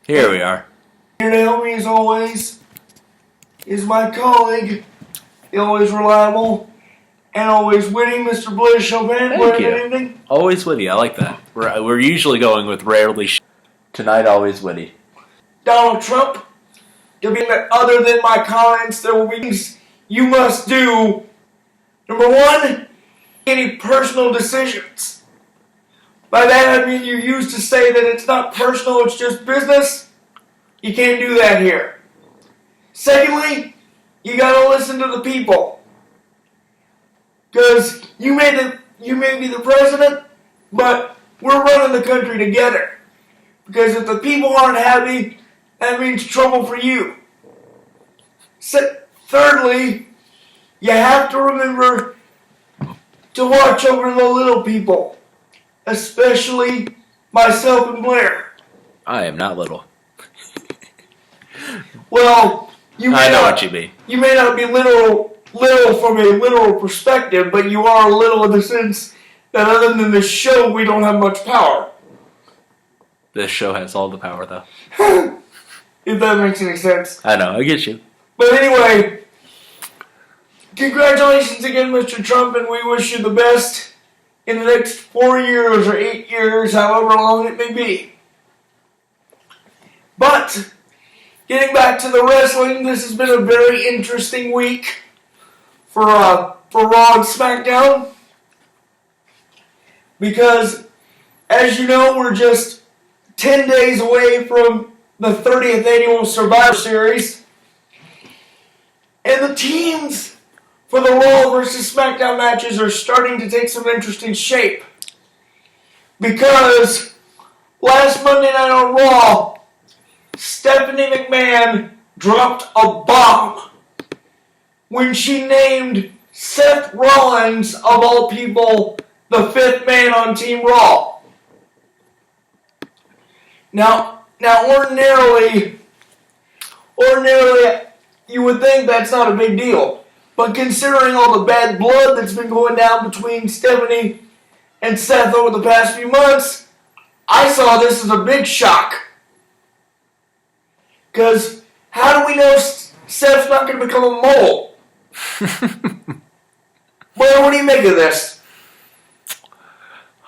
Here we are. Here to help me as always is my colleague, the always reliable and always witty Mr. Blaze Chopin. Thank you. Good evening. Always witty. I like that. We're usually going with rarely. Tonight, always witty. Donald Trump. You'll be other than my comments, there will be things you must do. Number one, any personal decisions. By that I mean you used to say that it's not personal, it's just business. You can't do that here. Secondly, you gotta listen to the people. Because you may be the president, but we're running the country together. Because if the people aren't happy, that means trouble for you. Thirdly, you have to remember to watch over the little people, especially myself and Blair. I am not little. Well, I know what you mean. You may not be little from a literal perspective, but you are little in the sense that other than this show, we don't have much power. This show has all the power, though. If that makes any sense. I know, I get you. But anyway, congratulations again, Mr. Trump, and we wish you the best in the next 4 years or 8 years, however long it may be. But, getting back to the wrestling, this has been a very interesting week for Raw and Smackdown. Because, as you know, we're just 10 days away from the 30th annual Survivor Series. And the teams for the Raw versus Smackdown matches are starting to take some interesting shape. Because last Monday night on Raw, Stephanie McMahon dropped a bomb when she named Seth Rollins, of all people, the fifth man on Team Raw. Now ordinarily, you would think that's not a big deal. But considering all the bad blood that's been going down between Stephanie and Seth over the past few months, I saw this as a big shock. Because how do we know Seth's not going to become a mole? Well, what do you make of this?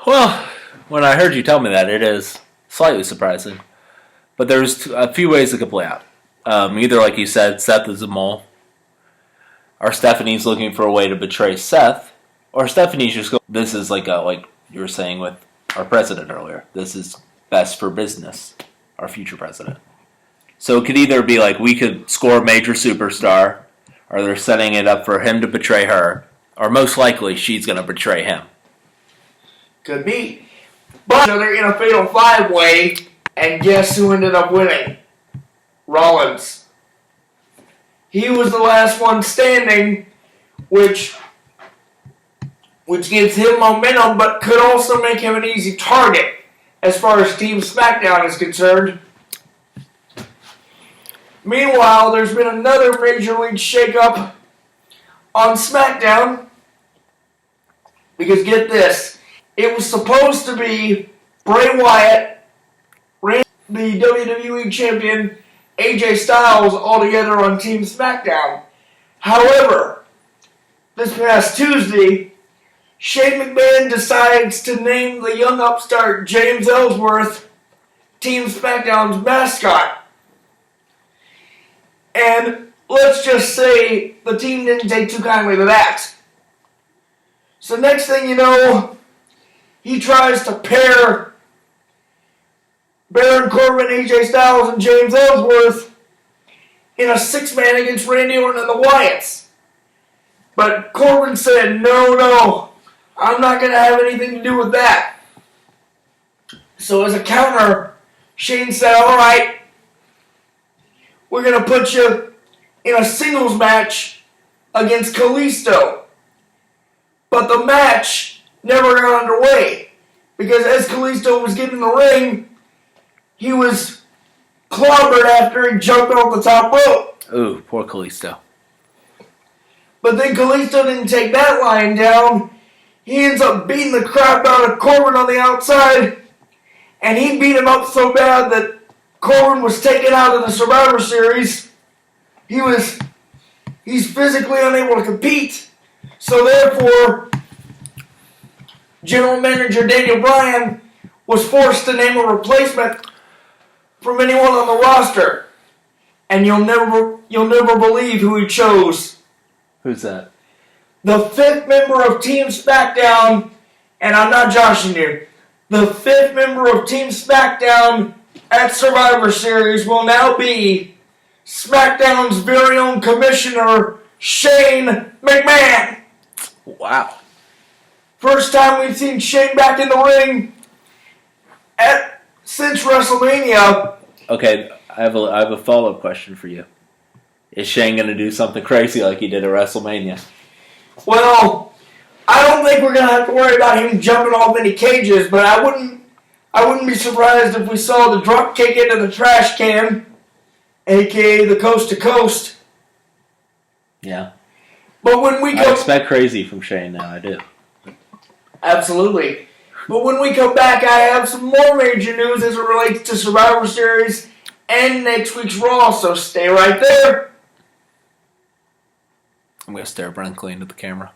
Well, when I heard you tell me that, it is slightly surprising. But there's a few ways it could play out. Either, like you said, Seth is a mole, or Stephanie's looking for a way to betray Seth, or Stephanie's just going, this is like you were saying with our president earlier, this is best for business, our future president. So it could either be like we could score a major superstar, or they're setting it up for him to betray her, or most likely she's going to betray him. Could be. But they're in a fatal five-way, and guess who ended up winning? Rollins. He was the last one standing, which gives him momentum, but could also make him an easy target as far as Team Smackdown is concerned. Meanwhile, there's been another Major League shakeup on SmackDown. Because get this, it was supposed to be Bray Wyatt, the WWE Champion, AJ Styles all together on Team SmackDown. However, this past Tuesday, Shane McMahon decides to name the young upstart James Ellsworth Team SmackDown's mascot. And let's just say the team didn't take too kindly to that. So next thing you know, he tries to pair Baron Corbin, AJ Styles, and James Ellsworth in a six-man against Randy Orton and the Wyatts. But Corbin said, no, I'm not going to have anything to do with that. So as a counter, Shane said, all right, we're going to put you in a singles match against Kalisto. But the match never got underway. Because as Kalisto was getting in the ring, he was clobbered after he jumped off the top rope. Ooh, poor Kalisto. But then Kalisto didn't take that lying down. He ends up beating the crap out of Corbin on the outside. And he beat him up so bad that Corbin was taken out of the Survivor Series. He's physically unable to compete. So therefore, General Manager Daniel Bryan was forced to name a replacement from anyone on the roster. And you'll never believe who he chose. Who's that? The 5th member of Team Smackdown, and I'm not joshing you, the 5th member of Team Smackdown at Survivor Series will now be SmackDown's very own commissioner, Shane McMahon. Wow. First time we've seen Shane back in the ring since WrestleMania. Okay, I have a follow-up question for you. Is Shane going to do something crazy like he did at WrestleMania? Well, I don't think we're going to have to worry about him jumping off any cages, but I wouldn't be surprised if we saw the drop kick into the trash can, a.k.a. the coast to coast. Yeah. But when we I expect crazy from Shane now, I do. Absolutely. But when we come back, I have some more major news as it relates to Survivor Series and next week's Raw, so stay right there. I'm going to stare blankly into the camera.